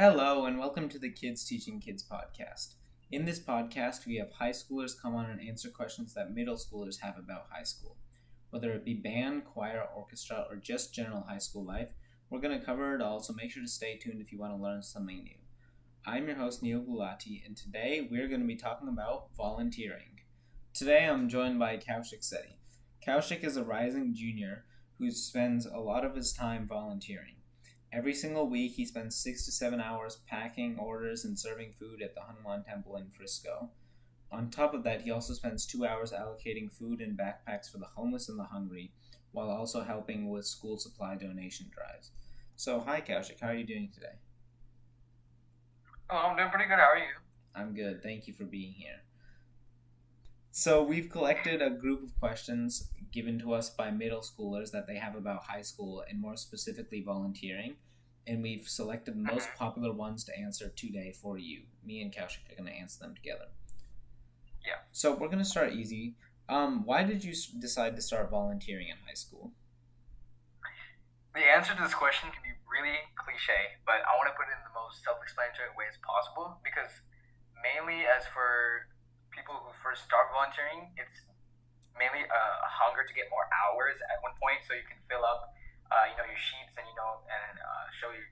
Hello, and welcome to the Kids Teaching Kids podcast. In this podcast, we have high schoolers come on and answer questions that middle schoolers have about high school. Whether it be band, choir, orchestra, or just general high school life, we're going to cover it all, so make sure to stay tuned if you want to learn something new. I'm your host, Neil Gulati, and today we're going to be talking about volunteering. Today I'm joined by Kaushik Sethi. Kaushik is a rising junior who spends a lot of his time volunteering. Every single week, he spends 6 to 7 hours packing orders and serving food at the Hanuman Temple in Frisco. On top of that, he also spends 2 hours allocating food and backpacks for the homeless and the hungry, while also helping with school supply donation drives. So, hi Kaushik, how are you doing today? Oh, I'm doing pretty good. How are you? I'm good, thank you for being here. So, we've collected a group of questions given to us by middle schoolers that they have about high school and more specifically volunteering. And we've selected the most popular ones to answer today for you. Me and Kaushik are going to answer them together. Yeah. So we're going to start easy. Why did you decide to start volunteering in high school? The answer to this question can be really cliche, but I want to put it in the most self-explanatory way as possible because mainly as for people who first start volunteering, it's mainly a hunger to get more hours at one point so you can fill up your sheets and show your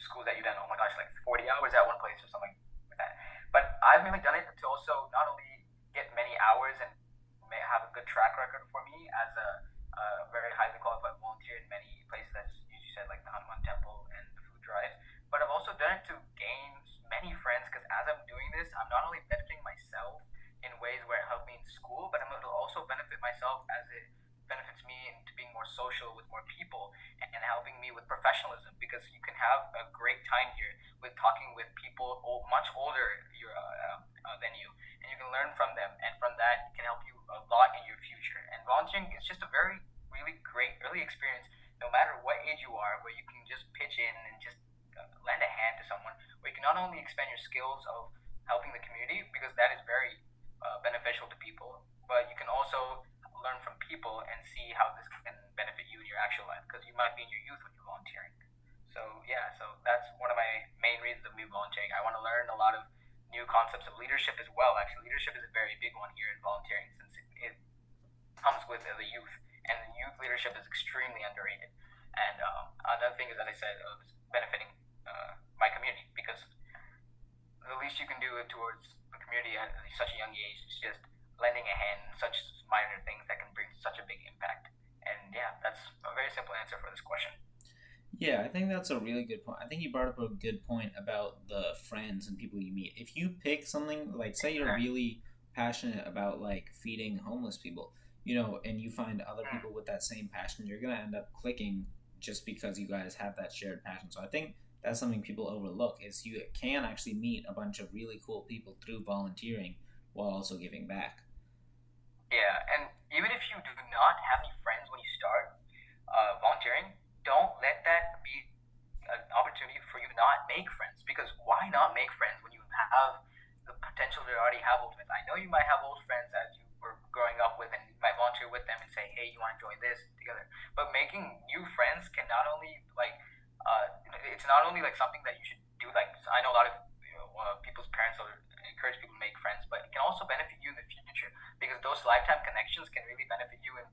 schools that you've done, oh my gosh, like 40 hours at one place or something like that. But I've mainly done it to also not only get many hours and may have a good track record for me as a very highly qualified volunteer in many places, as you said, like the Hanuman Temple and the food drive, but I've also done it to gain many friends because as I'm doing this, I'm not only benefiting myself in ways where it helped me in school, but it'll also benefit myself as it benefits me into being more social with more people and helping me with professionalism because you can have a great time here with talking with people much older than you, and you can learn from them, and from that it can help you a lot in your future. And volunteering is just a very really great early experience, no matter what age you are, where you can just pitch in and just lend a hand to someone, where you can not only expand your skills of helping the community because that is very beneficial to people, but you can also learn from people and see how this can benefit you in your actual life because you might be in your youth when you're volunteering. So that's one of my main reasons of me volunteering. I want to learn a lot of new concepts of leadership as well. Actually, leadership is a very big one here in volunteering since it comes with the youth, and youth leadership is extremely underrated. And another thing is, as I said, benefiting my community because the least you can do towards the community at such a young age is just lending a hand in such minor things that can bring such a big impact. And yeah, that's a very simple answer for this question. Yeah, I think that's a really good point. I think you brought up a good point about the friends and people you meet. If you pick something like, say, you're really passionate about like feeding homeless people, and you find other people with that same passion, you're gonna end up clicking just because you guys have that shared passion. So I think that's something people overlook is you can actually meet a bunch of really cool people through volunteering while also giving back. Yeah, and even if you do not have any friends when you start volunteering, don't let that be an opportunity for you to not make friends. Because why not make friends when you have the potential to already have old friends? I know you might have old friends as you were growing up with, and you might volunteer with them and say, "Hey, you want to join this together?" But making new friends can not only it's not only like something that you should do. Like I know a lot of people's parents will encourage people to make friends, but it can also benefit you in the future because those lifetime connections can really benefit you in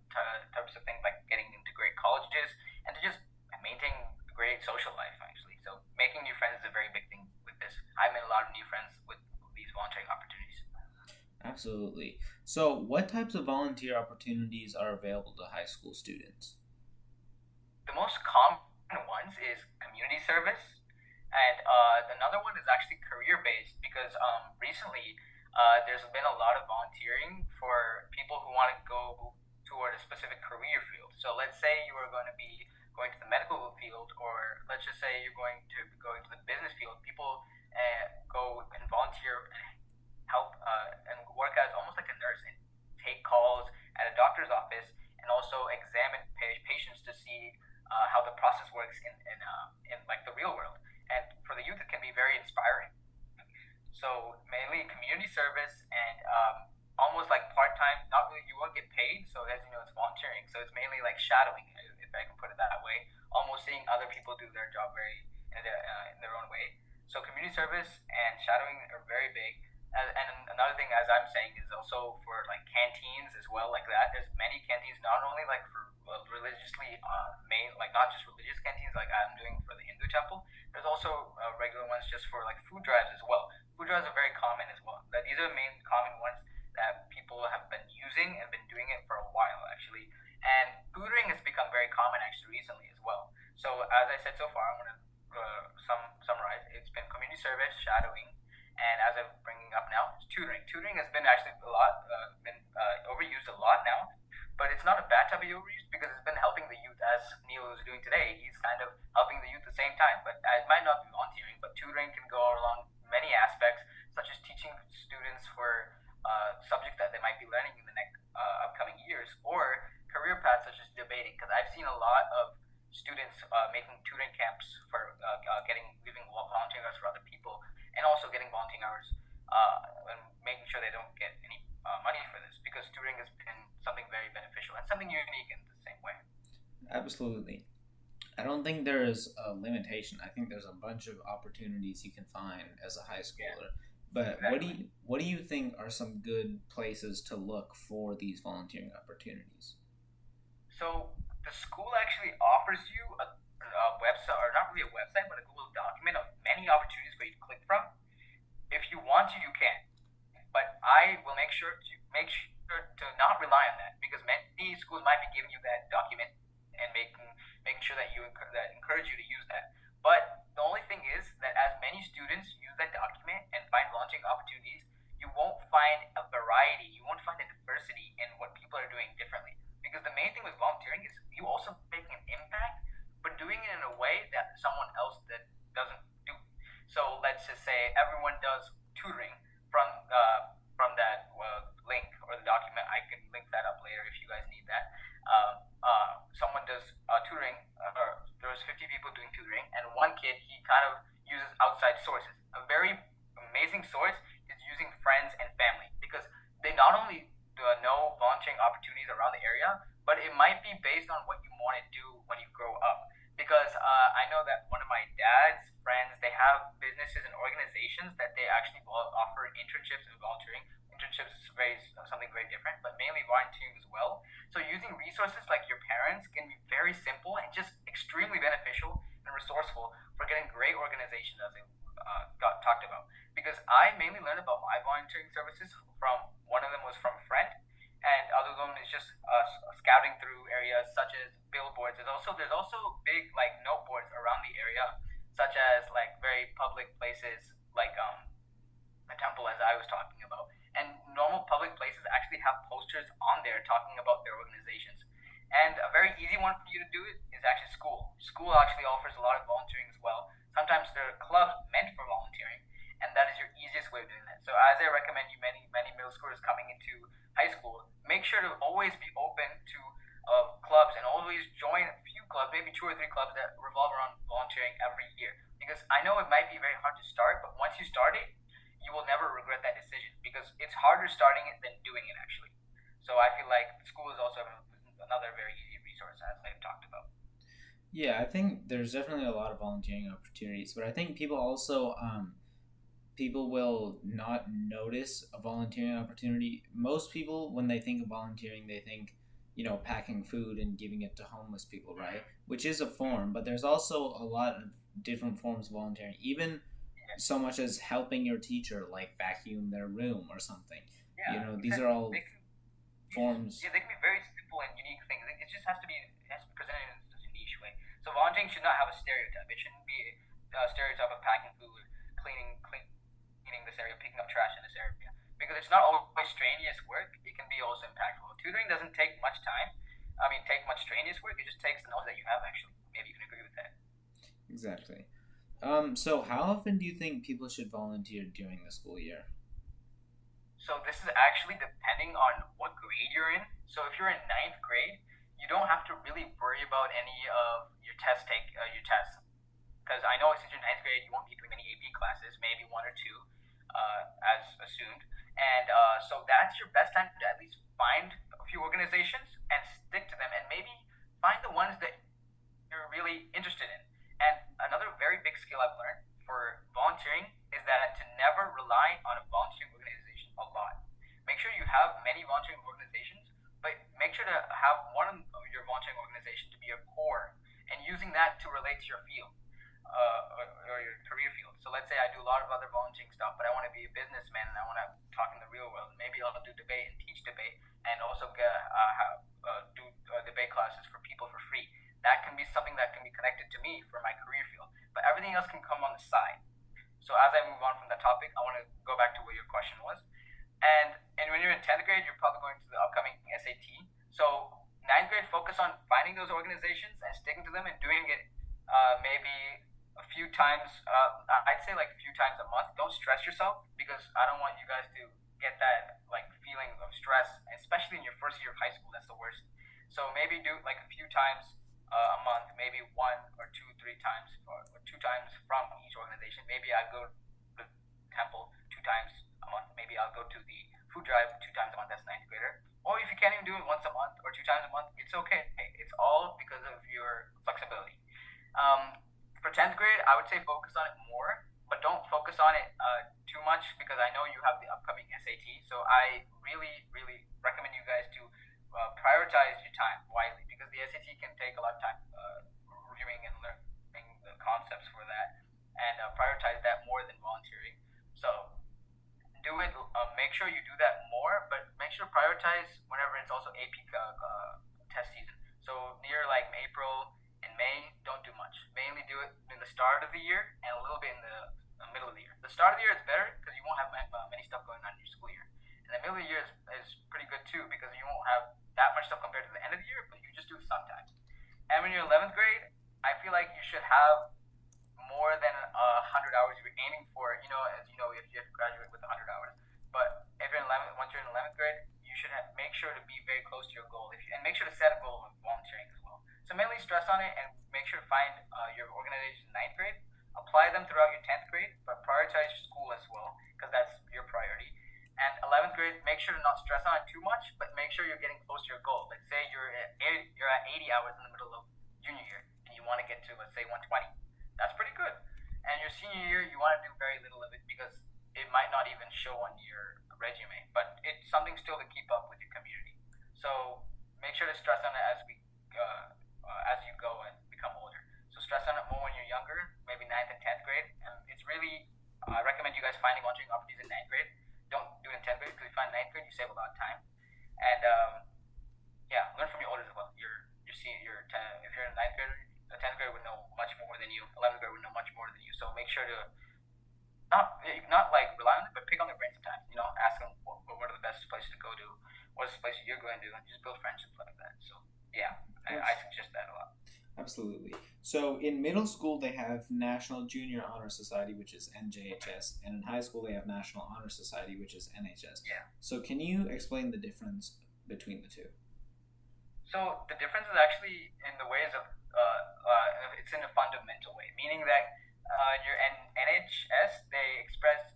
terms of things like getting into great colleges and to just maintain a great social life actually. So making new friends is a very big thing with this. I made a lot of new friends with these volunteering opportunities. Absolutely. So, what types of volunteer opportunities are available to high school students? The most common ones is community service, and another one is actually career based because recently there's been a lot of volunteering for people who want to go toward a specific career field. So let's say you are going to be going to the medical field, or let's just say you're going to be going to the business field. People go and volunteer and help and work as almost like a nurse and take calls at a doctor's office and also examine patients to see how the process works in like the real world. And for the youth, it can be very inspiring. So mainly community service and almost like part time. Not really, you won't get paid. So as you know, it's volunteering. So it's mainly like shadowing, if I can put it that way. Almost seeing other people do their job very in their own way. So community service and shadowing are very big. And another thing, as I'm saying, is also for like canteens as well, like that. There's many canteens, not only like for religiously main, like not just religious canteens, like I'm doing for the Hindu temple. There's also regular ones just for like food drives as well. Food drives are very common as well. These are the main common ones that people have been using and been doing it for a while actually. And tutoring has become very common actually recently as well. So as I said so far, I'm gonna summarize. It's been community service, shadowing, and as I'm bringing up now, it's tutoring. Tutoring has been actually a lot, been overused a lot now, but it's not a bad type of overuse because it's been helping the youth as Neil is doing today. He's kind of helping the youth at the same time, but it might not be volunteering, but tutoring can go along many aspects, such as teaching students for subjects that they might be learning in the next upcoming years, or career paths such as debating. Because I've seen a lot of students making tutoring camps for getting leaving volunteering hours for other people, and also getting volunteering hours and making sure they don't get any money for this, because tutoring has been something very beneficial and something unique in the same way. Absolutely. I don't think there is a limitation. I think there's a bunch of opportunities you can find as a high schooler. Yeah, but exactly. What do you think are some good places to look for these volunteering opportunities? So the school actually offers you a website, or not really a website, but a Google document of many opportunities for you to click from. If you want to, you can. But I will make sure to not rely on that, because many schools might be giving you that document and making sure that that encourage you to use that. But the only thing is that as many students use that document and find volunteering opportunities, you won't find a variety, you won't find a diversity in what people are doing differently. Because the main thing with volunteering is you also make an impact, but doing it in a way that someone else that doesn't do. So let's just say everyone does tutoring from that link or the document. I can link that up later if you guys need that. Someone does tutoring, or there's 50 people doing tutoring, and one kid, he kind of uses outside sources. A very amazing source is using friends and family, because they not only know volunteering opportunities around the area, but it might be based on what you want to do when you grow up. Because I know that one of my dad's friends, they have businesses and organizations that they actually offer internships and volunteering. Internships is something very different, but mainly volunteering as well. So using resources like your parents can be very simple and just extremely beneficial and resourceful for getting great organizations, as they got talked about. Because I mainly learned about my volunteering services from, one of them was from a friend, and other one is just scouting through areas such as billboards. There's also big like note boards around the area, such as like very public places like the temple, as I was talking about. And normal public places actually have posters on there talking about their organizations. And a very easy one for you to do it is actually school. School actually offers a lot of volunteering as well. Sometimes there are clubs meant for volunteering, and that is your easiest way of doing that. So as I recommend you, many middle schoolers coming into high school, make sure to always be open to clubs, and always join a few clubs, maybe 2 or 3 clubs that revolve around volunteering every year. Because I know it might be very hard to start, but once you start it, you will never regret that decision, because it's harder starting it than doing it actually. So I feel like school is also another very easy resource, as I've talked about. Yeah, I think there's definitely a lot of volunteering opportunities, but I think people also people will not notice a volunteering opportunity. Most people, when they think of volunteering, they think, packing food and giving it to homeless people, right? Which is a form, but there's also a lot of different forms of volunteering. Even so much as helping your teacher, like vacuum their room or something. Yeah, these are all forms. Yeah, they can be very simple and unique things. It just has to be presented in such a niche way. So volunteering should not have a stereotype. It shouldn't be a stereotype of packing food, cleaning this area, picking up trash in this area. Because it's not always strenuous work. It can be also impactful. Tutoring doesn't take much time. Take much strenuous work. It just takes the knowledge that you have, actually. Maybe you can agree with that. Exactly. So how often do you think people should volunteer during the school year? So this is actually depending on what grade you're in. So if you're in 9th grade, you don't have to really worry about any of your tests. Because I know since you're 9th grade, you won't be doing many AP classes, maybe 1 or 2, as assumed. And so that's your best time to at least find a few organizations and stick to them, and maybe find the ones that you're really interested in. And another very big skill I've learned for volunteering have one of your volunteering organization to be your core, and using that to relate to your field, or your career field. So let's say I do a lot of other volunteering stuff, but I want to be a businessman and I want to talk in the real world. Maybe I'll do debate and teach debate, and also do debate classes for people for free. That can be something that can be connected to me for my career field, but everything else can come on the side. So as I move on from that topic, I want to go back to what your question was. And when you're in 10th grade, you're probably going to the upcoming SAT. So ninth grade, focus on finding those organizations and sticking to them and doing it maybe a few times. I'd say like a few times a month. Don't stress yourself, because I don't want you guys to get that like feeling of stress, especially in your first year of high school. That's the worst. So maybe do like a few times a month, maybe 1 or 2, 3 times, or 2 times from each organization. Maybe I go to the temple 2 times a month. Maybe I'll go to the food drive 2 times a month. That's ninth grader. Or if you can't even do it once a month or 2 times a month, it's okay. It's all because of your flexibility. For 10th grade, I would say focus on it more, but don't focus on it too much, because I know you have the upcoming SAT. So I really, really recommend you guys to prioritize your time wisely, because the SAT can take a lot of time reviewing and learning the concepts for that, and prioritize that more than volunteering. So do it. Make sure you do that more, but make sure to prioritize whenever it's also AP test season. So near like April and May, don't do much. Mainly do it in the start of the year and a little bit in the middle of the year. The start of the year is better because you won't have many stuff going on in your school year. And the middle of the year is pretty good too, because you won't have that much stuff compared to the end of the year, but you just do it sometimes. And when you're 11th grade, I feel like you should have more than 100 hours you're aiming for. As you know, if you have to graduate with 100 hours. But if you're in 11th, once you're in 11th grade, you should make sure to be very close to your goal. And make sure to set a goal of volunteering as well. So mainly stress on it, and make sure to find your organization in 9th grade. Apply them throughout your 10th grade, but prioritize your school as well, because that's your priority. And 11th grade, make sure to not stress on it too much, but make sure you're getting close to your goal. Let's say you're at 80 hours in the middle of junior year, and you want to get to, let's say, 120. That's pretty good. And your senior year, you want to do very little of it, because it might not even show on your resume, but it's something still to keep up with your community. So make sure to stress on it as you go and become older. So stress on it more when you're younger, maybe 9th and 10th grade. And it's really, I recommend you guys finding volunteering opportunities in 9th grade. Don't do it in 10th grade, because if you find 9th grade, you save a lot of time. And learn from your elders as well. If you're in 9th grade, the 10th grade would know much more than you. 11th grade would know much more than you. So make sure to not like rely on it, but pick on their brain sometimes. Ask them what are the best places to go to, what's the place you're going to, and just build friendships like that. So yeah, I suggest that a lot. Absolutely. So in middle school, they have National Junior Honor Society, which is NJHS, and in high school, they have National Honor Society, which is NHS. Yeah. So can you explain the difference between the two? So the difference is actually in the ways of it's in a fundamental way, meaning that your NHS, they expect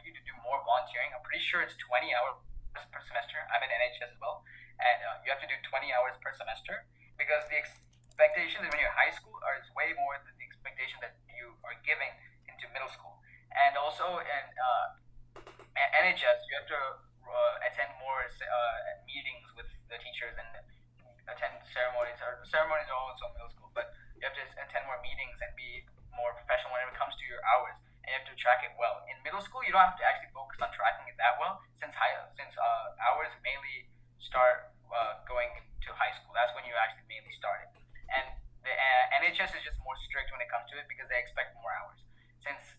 you to do more volunteering. I'm pretty sure it's 20 hours per semester. I'm in NHS as well, and you have to do 20 hours per semester, because the expectations when you're in high school is way more than the expectation that you are giving into middle school. And also in NHS, you have to attend more meetings with the teachers and attend ceremonies. Or ceremonies are also middle school, but you have to attend more meetings and be more professional when it comes to your hours, and you have to track it well. In middle school, you don't have to actually focus on tracking it that well, since hours mainly start going to high school. That's when you actually mainly start it. And the NHS is just more strict when it comes to it, because they expect more hours. Since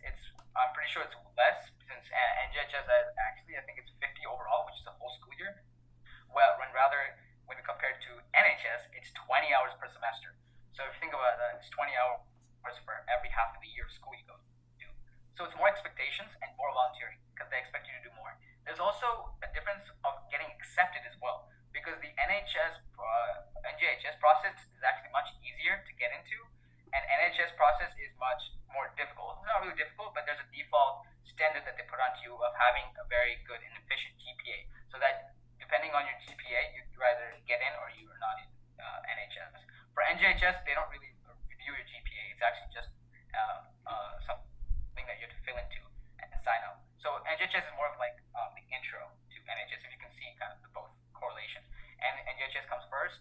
I'm pretty sure it's less, since NJHS actually, I think it's 50 overall, which is the whole school year. Well, when we compare it to NHS, it's 20 hours per semester. So if you think about that, it's 20 hours for every half of the year of school you go to. So it's more expectations and more volunteering, because they expect you to do more. There's also a difference of getting accepted as well, because the NJHS process is actually much easier to get into, and NHS process is much more difficult. It's not really difficult, but there's a default standard that they put onto you of having a very good and efficient GPA, so that depending on your GPA, you either get in or you are not in NHS. For NJHS, they don't really review your GPA. It's actually just something that you have to fill into and sign up. So NJHS is more of like the intro to NHS, if you can see kind of the both correlations. And NJHS comes first,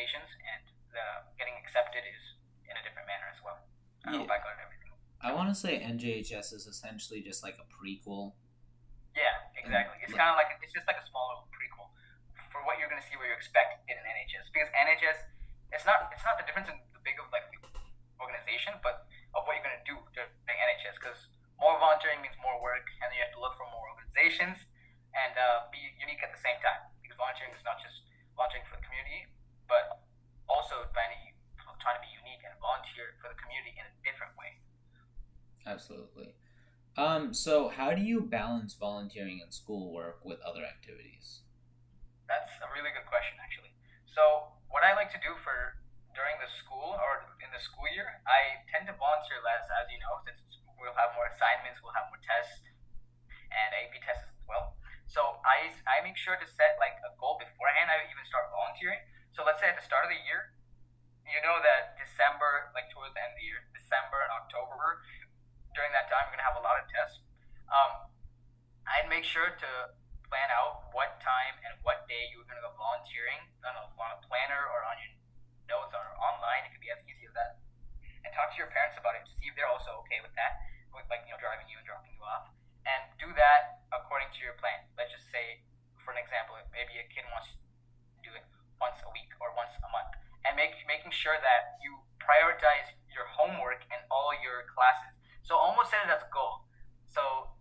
expectations, and the getting accepted is in a different manner as well. I Yeah, hope I got everything. I want to say NJHS is essentially just like a prequel, Yeah, and exactly. It's kind of like it's just like a small prequel for what you're gonna see, what you expect in an NHS. Because NHS, it's not the difference in the big of like the organization, but of what you're gonna do during NHS. Because more volunteering means more work, and then you have to look for more organizations and be unique at the same time. Because volunteering is not just volunteering for the community, but also trying to be unique and volunteer for the community in a different way. absolutely. So how do you balance volunteering and schoolwork with other activities? That's a really good question, actually. So, what I like to do for during the school or in the school year, I tend to volunteer less, as you know, since we'll have more assignments, we'll have more tests and AP tests as well. So, I make sure to set like a goal beforehand. I even start volunteering. So, let's say at the start of the year, you know that December, like towards the end of the year, December and October, during that time, you're gonna have a lot of tests. Um, I'd make sure to plan out what time and what day you were going to go volunteering on a planner or on your notes or online. It could be as easy as that. And talk to your parents about it to see if they're also okay with that, with like driving you and dropping you off. And do that according to your plan. Let's just say, for an example, maybe a kid wants to do it once a week or once a month, and making sure that you prioritize your homework and all your classes. So almost set it as a goal. So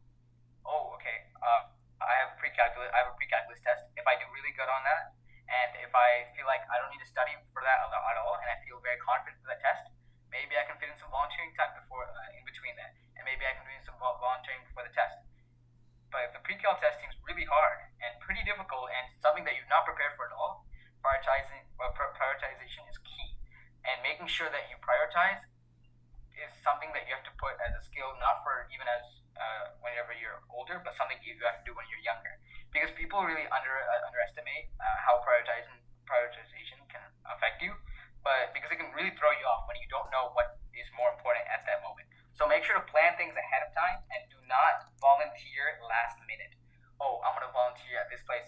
oh, okay. I have a pre-calculus test. If I do really good on that, and if I feel like I don't need to study for that at all, and I feel very confident for that test, maybe I can fit in some volunteering time before, in between that, and maybe I can do some volunteering before the test. But if the pre-cal testing is really hard and pretty difficult and something that you've not prepared for at all, prioritization is key, and making sure that you prioritize is something that you have to put as a skill, not for even as whenever you're older, but something you have to do when you're younger. Because people really underestimate how prioritization can affect you, but because it can really throw you off when you don't know what is more important at that moment. So make sure to plan things ahead of time and do not volunteer last minute. Oh, I'm gonna volunteer at this place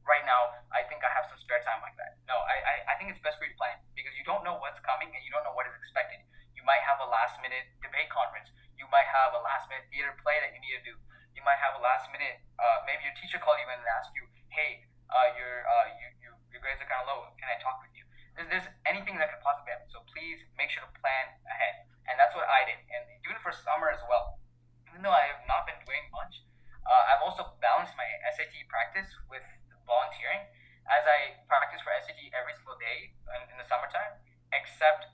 right now. I think I have some spare time like that. No, I think it's best for you to plan because you don't know what's coming and you don't know what is expected. You might have a last minute debate conference. You might have a last minute theater play that you need to do. You might have a last minute, maybe your teacher called you in and asked you, hey, your grades are kind of low. Can I talk with you? There's anything that could possibly happen. So please make sure to plan ahead. And that's what I did. And doing it for summer as well. Even though I have not been doing much, I've also balanced my SAT practice with volunteering as I practice for SAT every single day in the summertime, except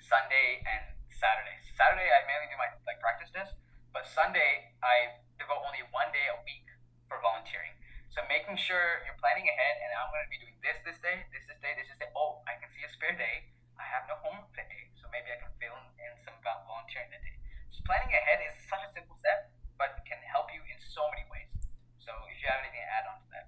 Sunday and Saturday. Saturday I mainly do my like practice test, but Sunday I devote only one day a week for volunteering. So making sure you're planning ahead, and I'm going to be doing this day, this day. Oh, I can see a spare day. I have no homework that day, so maybe I can fill in some volunteering that day. Just planning ahead is such a simple step, but it can help you in so many ways. So if you have anything to add on to that,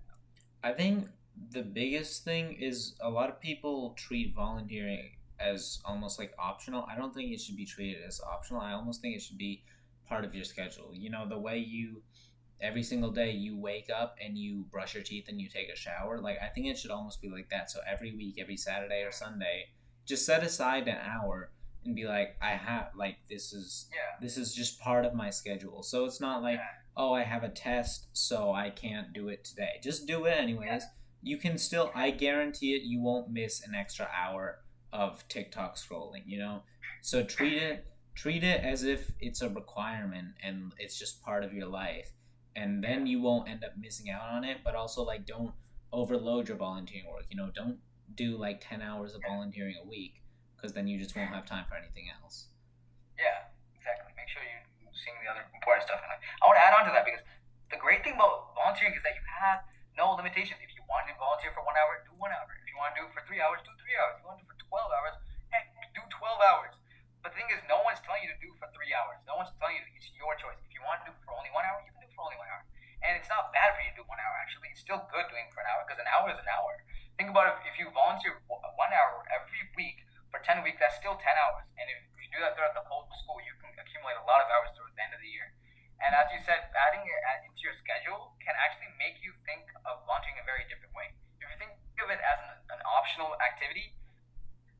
I think the biggest thing is a lot of people treat volunteering as almost like optional. I don't think it should be treated as optional. I almost think it should be part of your schedule. You know, the way you every single day you wake up and you brush your teeth and you take a shower. Like I think it should almost be like that. So every week, every Saturday or Sunday, just set aside an hour and be like, I have like yeah, this is just part of my schedule. So it's not like, yeah, oh, I have a test, so I can't do it today. Just do it anyways. yeah, You can still, I guarantee it, you won't miss an extra hour of TikTok scrolling, you know? So treat it as if it's a requirement and it's just part of your life. And then yeah, you won't end up missing out on it, but also like don't overload your volunteering work. You know, don't do like 10 hours of yeah. volunteering a week because then you just won't have time for anything else. Yeah, exactly. Make sure you're seeing the other important stuff. And I want to add on to that because the great thing about volunteering is that you have no limitations. If you want to volunteer for 1 hour, do 1 hour. If you want to do it for 3 hours, do 3 hours. If you want to do it for 12 hours, heck, do 12 hours. But the thing is, no one's telling you to do it for 3 hours. No one's telling you it's your choice. If you want to do it for only 1 hour, you can do it for only 1 hour. And it's not bad for you to do 1 hour, actually. It's still good doing it for an hour because an hour is an hour. Think about if you volunteer 1 hour every week for 10 weeks, that's still 10 hours. And if you do that throughout the whole school, you can accumulate a lot of hours towards the end of the year. And as you said, adding it into your schedule can actually make you think of volunteering in a very different way. If you think of it as an optional optional activity,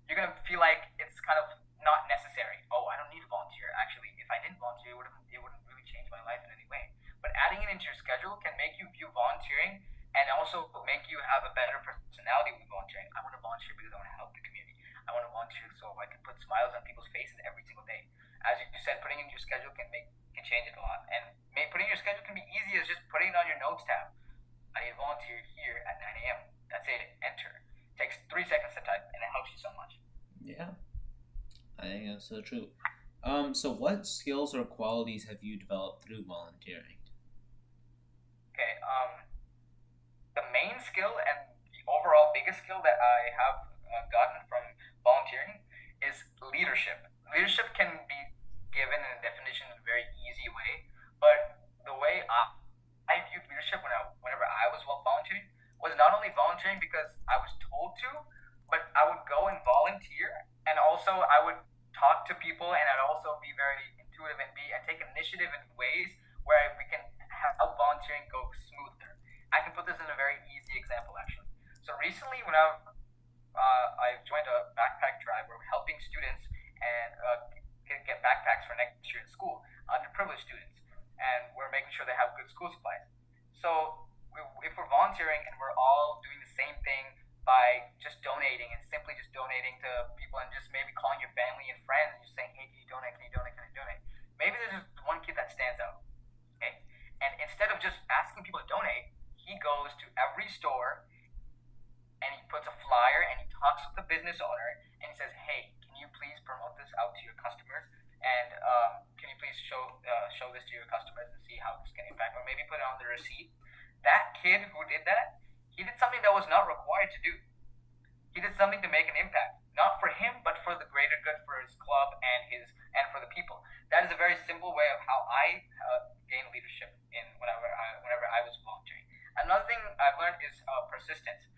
you're gonna feel like it's kind of not necessary. Oh, I don't need to volunteer. Actually, if I didn't volunteer, it wouldn't really change my life in any way. But adding it into your schedule can make you view volunteering and also make you have a better personality with volunteering. I want to volunteer because I want to help the community. I want to volunteer so I can put smiles on people's faces every single day. As you said, putting in your schedule can change it a lot. And putting in your schedule can be easy as just putting it on your notes tab. I need to volunteer here at 9 a.m. That's it. Enter. It takes 3 seconds to type, and it helps you so much. Yeah, I think that's so true. So what skills or qualities have you developed through volunteering? Okay. The main skill and the overall biggest skill that I have gotten from volunteering is leadership. Leadership can be given in a definition in a very easy way, but the way I viewed leadership whenever I was volunteering was not only volunteering because I was told to, but I would go and volunteer, and also I would talk to people, and I'd also be very intuitive and take initiative in ways where we can help volunteering go smoother. I can put this in a very easy example, actually. So recently, when I joined a backpack drive, where we're helping students and get backpacks for next year in school, underprivileged students, and we're making sure they have good school supplies. So if we're volunteering and we're all doing the same thing by just donating and simply just donating to people and just maybe calling your family and friends and just saying, hey, can you donate, can you donate, can you donate? Maybe there's just one kid that stands out, okay? And instead of just asking people to donate, he goes to every store and he puts a flyer and he talks with the business owner and he says, hey, can you please promote this out to your customers? And can you please show this to your customers and see how this can impact, or maybe put it on the receipt? That kid who did that, he did something that was not required to do. He did something to make an impact, not for him, but for the greater good, for his club and for the people. That is a very simple way of how I gained leadership in whenever I was volunteering. Another thing I've learned is persistence.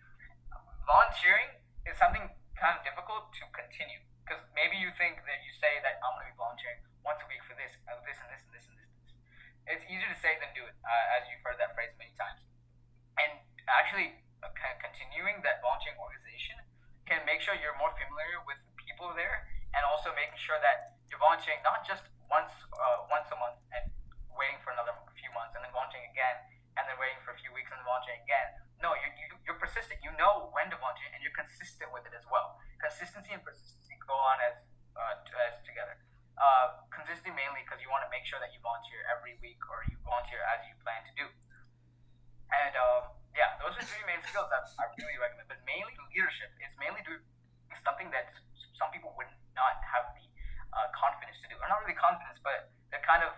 Volunteering is something kind of difficult to continue, because maybe you think that you say that I'm going to be volunteering once a week for this, and this, and this, and this, and this. It's easier to say than do it, as you've heard that phrase many times. And actually, continuing that volunteering organization can make sure you're more familiar with the people there, and also making sure that you're volunteering not just once a month and waiting for another few months, and then volunteering again, and then waiting for a few weeks and then volunteering again. No, you're persistent. You know when to volunteer, and you're consistent with it as well. Consistency and persistency go on as together. Consistency mainly because you want to make sure that you volunteer every week, or you volunteer as you plan to do. And yeah, those are three main skills that I really recommend. But mainly leadership. It's mainly doing something that some people would not have the confidence to do, or not really confidence, but they're kind of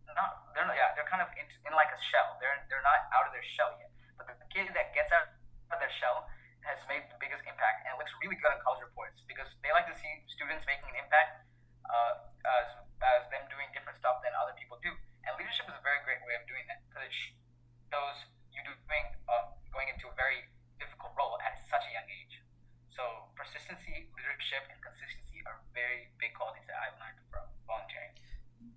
they're kind of in like a shell. They're not out of their shell yet. But the kid that gets out of their shell has made the biggest impact, and it looks really good on college reports because they like to see students making an impact as them doing different stuff than other people do. And leadership is a very great way of doing that because it shows you going into a very difficult role at such a young age. So persistency, leadership, and consistency are very big qualities that I've learned from volunteering.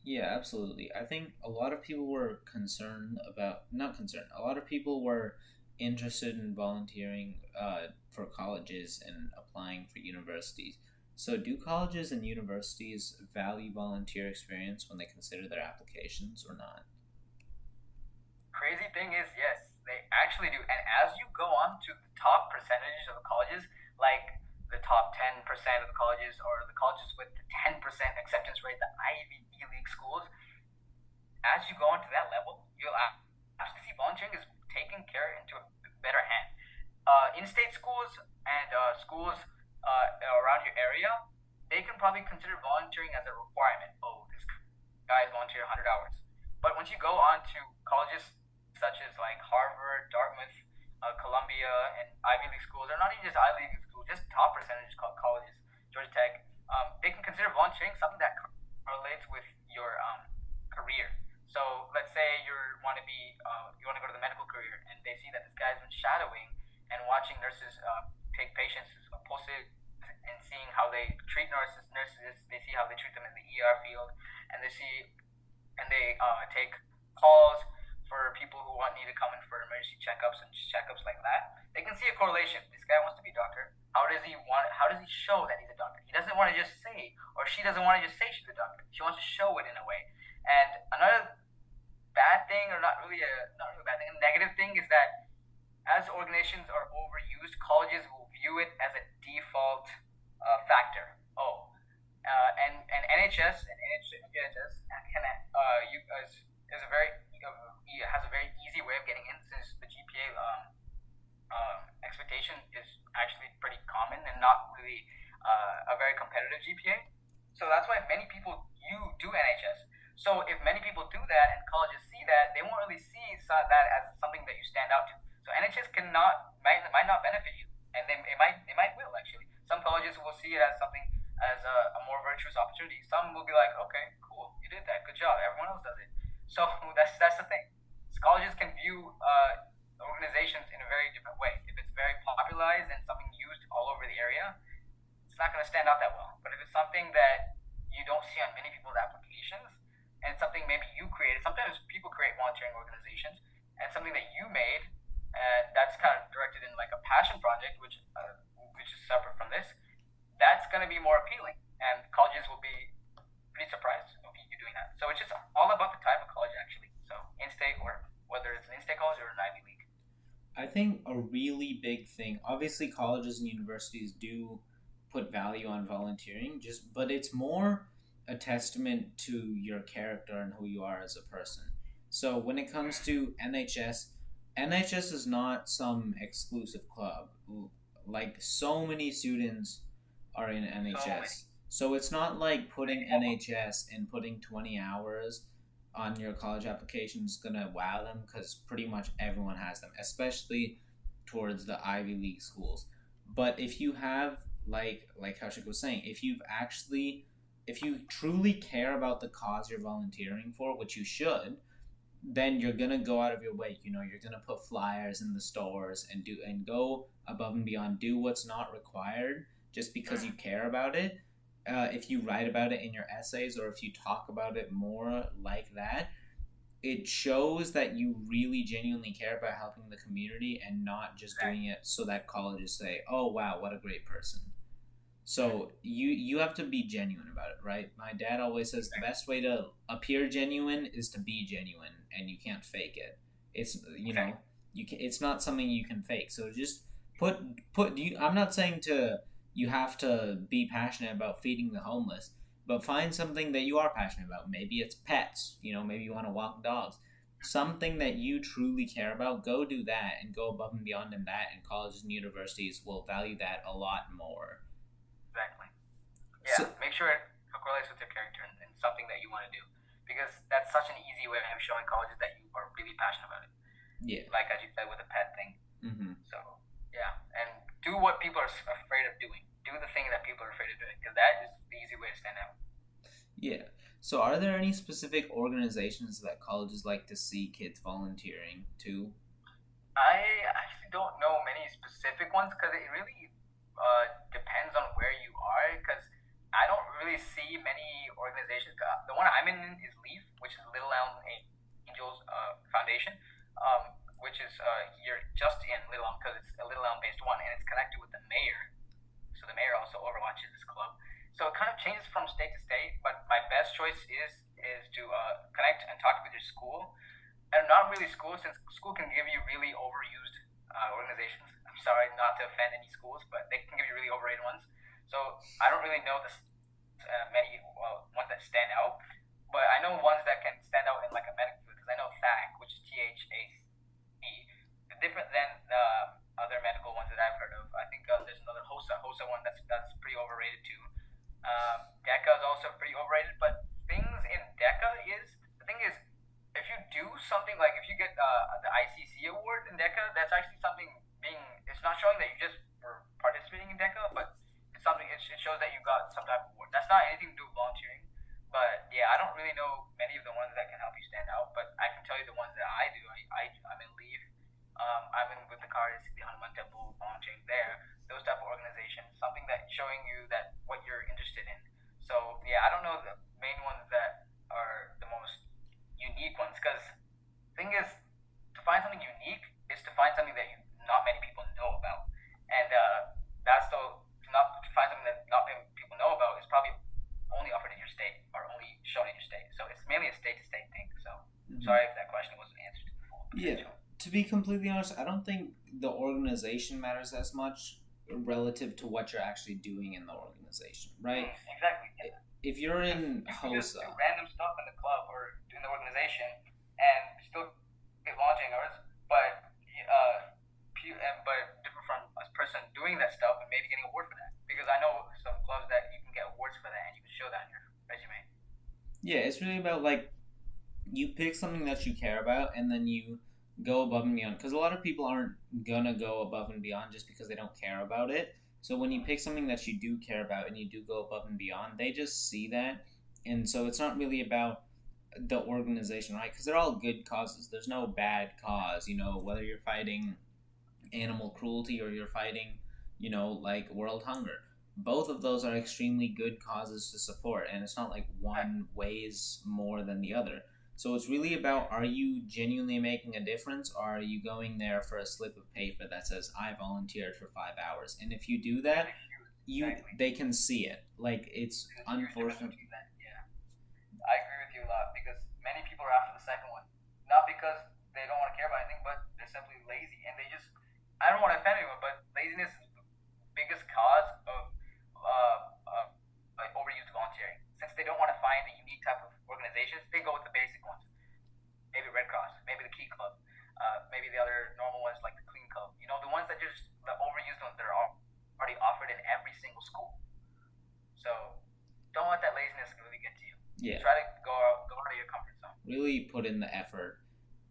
Yeah, absolutely. I think a lot of people were a lot of people were interested in volunteering for colleges and applying for universities. So do colleges and universities value volunteer experience when they consider their applications or not? Crazy thing is, yes, they actually do. And as you go on to the top percentages of the colleges, like the top 10% of the colleges, or the colleges with the 10% acceptance rate, the Ivy League schools, as you go on to that level, you'll actually see volunteering is taken care into a better hand. In-state schools and schools around your area, they can probably consider volunteering as a requirement. Oh, this guy is volunteering 100 hours. But once you go on to colleges such as like Harvard, Dartmouth, Columbia, and Ivy League schools, or not even just Ivy League schools, just top percentage colleges, Georgia Tech, they can consider volunteering something that correlates with your career. So let's say you want to go to the medical career, and they see that this guy's been shadowing and watching nurses take patients' pulses and seeing how they treat nurses. They see how they treat them in the ER field, and they take calls for people who need to come in for emergency checkups and checkups like that. They can see a correlation. This guy wants to be a doctor. how does he show that he's a doctor? He doesn't want to just say, or she doesn't want to just say she's a doctor. She wants to show it in a way. And another bad thing, or not really a bad thing, a negative thing is that as organizations are overused, colleges will view it as a default factor. And NHS and NHS can is a very has a very easy way of getting in, since the GPA expectation is actually pretty common and not really a very competitive GPA. So that's why many people do NHS. So if many people do that and colleges see that, they won't really see that as something that you stand out to. So NHS might not benefit you, and it might will actually. Some colleges will see it as something as a more virtuous opportunity. Some will be like, okay, cool, you did that, good job. Everyone else does it. So that's the thing. Colleges can view organizations in a very different way. If it's very popularized and something used all over the area, it's not going to stand out that well. But if it's something that you don't see on many people's applications, and something maybe you created, sometimes people create volunteering organizations, and something that you made, that's kind of directed in like a passion project, which is separate from this, that's going to be more appealing, and colleges will be pretty surprised of you doing that. So it's just all about the type of college, actually. So in-state, or whether it's an in-state college or an Ivy League. I think a really big thing, obviously colleges and universities do put value on volunteering, but it's more a testament to your character and who you are as a person. So when it comes to NHS is not some exclusive club. Like, so many students are in NHS. So it's not like putting NHS and putting 20 hours on your college application is going to wow them, because pretty much everyone has them, especially towards the Ivy League schools. But if you have, like Kaushik was saying, if you truly care about the cause you're volunteering for, which you should, then you're gonna go out of your way. You're gonna put flyers in the stores and go above and beyond. Do what's not required just because you care about it. If you write about it in your essays, or if you talk about it more like that, it shows that you really genuinely care about helping the community, and not just doing it so that colleges say, "Oh wow, what a great person." So you have to be genuine about it, right? My dad always says the best way to appear genuine is to be genuine, and you can't fake it. It's it's not something you can fake. So just I'm not saying you have to be passionate about feeding the homeless, but find something that you are passionate about. Maybe it's pets, maybe you want to walk dogs. Something that you truly care about, go do that, and go above and beyond in that, and colleges and universities will value that a lot more. Exactly. Yeah, so, make sure it correlates with your character and something that you want to do, because that's such an easy way of showing colleges that you are really passionate about it. Yeah. Like as you said with the pet thing. Mm-hmm. So, yeah, and do what people are afraid of doing. Do the thing that people are afraid of doing, because that is the easy way to stand out. Yeah. So are there any specific organizations that colleges like to see kids volunteering to? I actually don't know many specific ones, because it really depends on where you are, because I don't really see many organizations. The one I'm in is LEAF, which is Little Elm Angels Foundation, which is here just in Little Elm, because it's a Little Elm based one, and it's connected with the mayor. So the mayor also overwatches this club. So it kind of changes from state to state, but my best choice is to connect and talk with your school, and not really school, since school can give you really overused organizations. I'm sorry not to offend any schools, but they can give you really overrated ones. So I don't really know many ones that stand out, but I know ones that can stand out in like a medical field, because I know THAC, which is THAC, different than the other medical ones that I've heard of. I think there's another HOSA one that's pretty overrated too. DECA is also pretty overrated, but the thing is, if you do something, like if you get the ICC award in DECA, that's actually something it's not showing that you just were participating in DECA, but it's something, it shows that you got some type of award. That's not anything to do with volunteering, but yeah, I don't really know many of the ones that can help you stand out, but I can tell you the ones that I do. I'm in LEAF, I'm in with the Cardis, the Hanuman Temple, volunteering there, those type of organizations, something that showing you that what you're interested in. So yeah, I don't know the main ones that are the most unique ones, because the thing is, to find something unique is to find something that not many people know about, and that's not to find be completely honest, I don't think the organization matters as much relative to what you're actually doing in the organization, right? Exactly. Yeah. If you're in You can just do HOSA, random stuff in the club or in the organization and still get launching hours, but but different from a person doing that stuff and maybe getting an award for that. Because I know some clubs that you can get awards for that and you can show that in your resume. yeah, it's really about like you pick something that you care about and then you go above and beyond. Because a lot of people aren't gonna go above and beyond just because they don't care about it. So when you pick something that you do care about and you do go above and beyond, they just see that. And so it's not really about the organization, right? Because they're all good causes. There's no bad cause, whether you're fighting animal cruelty or you're fighting, like world hunger. Both of those are extremely good causes to support, and it's not like one weighs more than the other. So it's really about, are you genuinely making a difference, or are you going there for a slip of paper that says I volunteered for 5 hours? And if you do that, they can see it. Like, it's unfortunate. Yeah, I agree with you a lot because many people are after the second one, not because they don't want to care about anything, but they're simply lazy and they just. I don't want to offend anyone, but laziness is the biggest cause of overused volunteering. Since they don't want to find the unique type of organizations, they go with the basic ones. Maybe Red Cross, maybe the Key Club, maybe the other normal ones like the Clean Club. The ones that just the overused ones that are already offered in every single school. So don't let that laziness really get to you. Yeah. Try to go out of your comfort zone. Really put in the effort.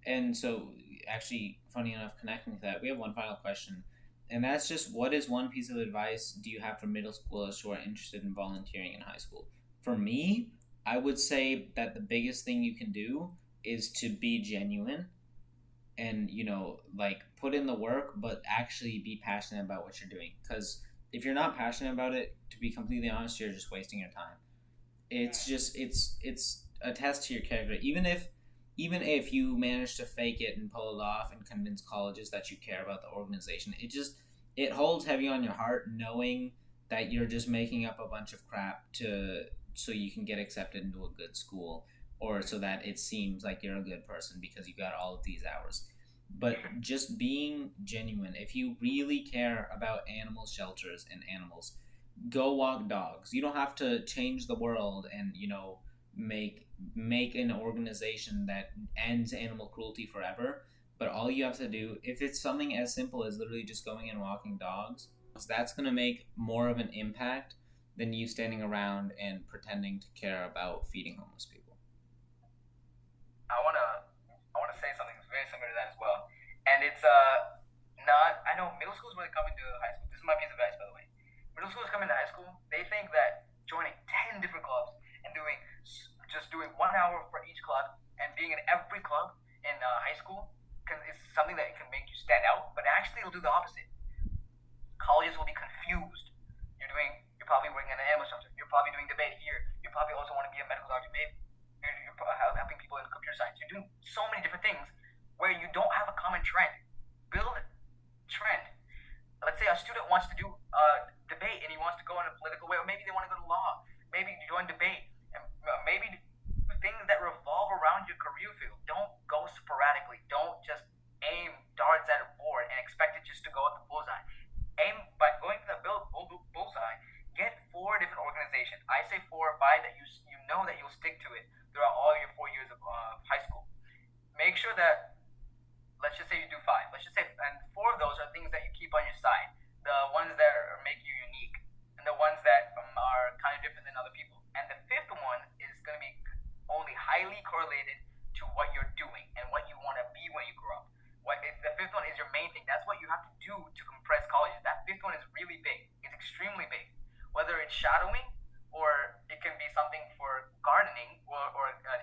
And so, actually, funny enough, connecting to that, we have one final question. And that's just, what is one piece of advice do you have for middle schoolers who are interested in volunteering in high school? For me, I would say that the biggest thing you can do is to be genuine and, put in the work, but actually be passionate about what you're doing. Because if you're not passionate about it, to be completely honest, you're just wasting your time. It's just, it's a test to your character. Even if you manage to fake it and pull it off and convince colleges that you care about the organization, it holds heavy on your heart knowing that you're just making up a bunch of crap so you can get accepted into a good school, or so that it seems like you're a good person because you got all of these hours. But just being genuine, if you really care about animal shelters and animals, go walk dogs. You don't have to change the world and make an organization that ends animal cruelty forever, but all you have to do, if it's something as simple as literally just going and walking dogs, that's going to make more of an impact than you standing around and pretending to care about feeding homeless people. I want to say something very similar to that as well, and it's not. I know middle schools when they come into high school. This is my piece of advice, by the way. Middle schools come into high school, they think that joining 10 different clubs and doing 1 hour for each club and being in every club in high school is something that can make you stand out, but actually it'll do the opposite. Colleges will be confused. You're probably working in an animal shelter. You're probably doing debate here. You probably also want to be a medical doctor. Maybe you're helping people in computer science. You're doing so many different things where you don't have a common trend. Build a trend. Let's say a student wants to do debate and he wants to go in a political way, or maybe they want to go to law. Maybe join debate, and maybe things that revolve around your career field. Don't go sporadically. Don't just aim darts at a board and expect it just to go at the bullseye. Aim by going to the bullseye. Get 4 different organizations. I say 4 or 5 that you know that you'll stick to it throughout all your 4 years of high school. Make sure that, let's just say you do 5. Let's just say, and 4 of those are things that you keep on your side. The ones that make you unique, and the ones that are kind of different than other people. And the 5th one is going to be only highly correlated to what you're doing and what you want to be when you grow up. The 5th one is your main thing. That's what you have to do to compress colleges. That 5th one is really big. It's extremely big. Whether it's shadowing or it can be something for gardening or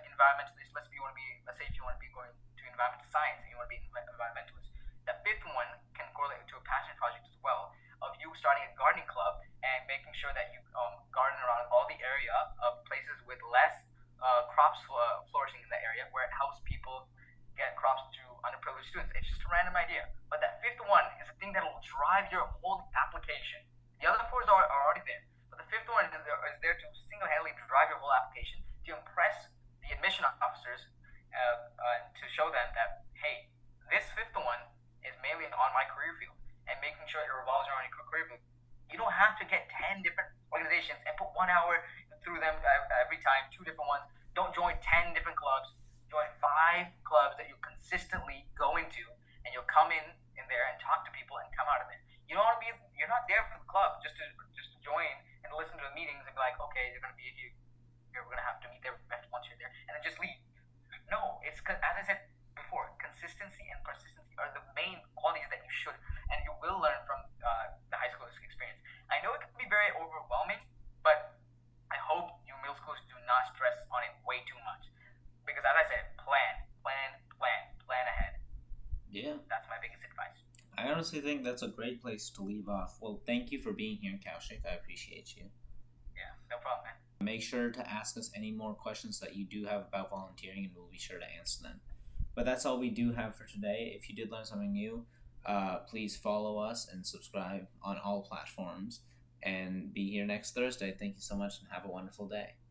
environmentalist. Let's say if you want to be going to environmental science and you want to be an environmentalist. The 5th one can correlate to a passion project as well, of you starting a gardening club and making sure that you garden around all the area of places with less crops flourishing in that area, where it helps people get crops to underprivileged students. It's just a random idea. But that 5th one is the thing that will drive your whole application. The other 4s are already there. But the 5th one is there to single-handedly drive your whole presentations and put 1 hour through them every time, 2 different ones. Don't join 10 different clubs. Join 5 clubs that you consistently go into, and you'll come in there and talk to people and come out of there. You don't want to be. You're not there for the club just to join and listen to the meetings and be like, okay, you're gonna be here. We're gonna have to meet there once you're there, and then just leave. No, it's as I said before, consistency and persistency are the main qualities that you should and you will learn from the high school experience. I know it can be very overwhelming, but I hope you middle schoolers do not stress on it way too much. Because as I said, plan ahead. Yeah. That's my biggest advice. I honestly think that's a great place to leave off. Well, thank you for being here, Kaushik. I appreciate you. Yeah, no problem, man. Make sure to ask us any more questions that you do have about volunteering, and we'll be sure to answer them. But that's all we do have for today. If you did learn something new, please follow us and subscribe on all platforms. And be here next Thursday. Thank you so much, and have a wonderful day.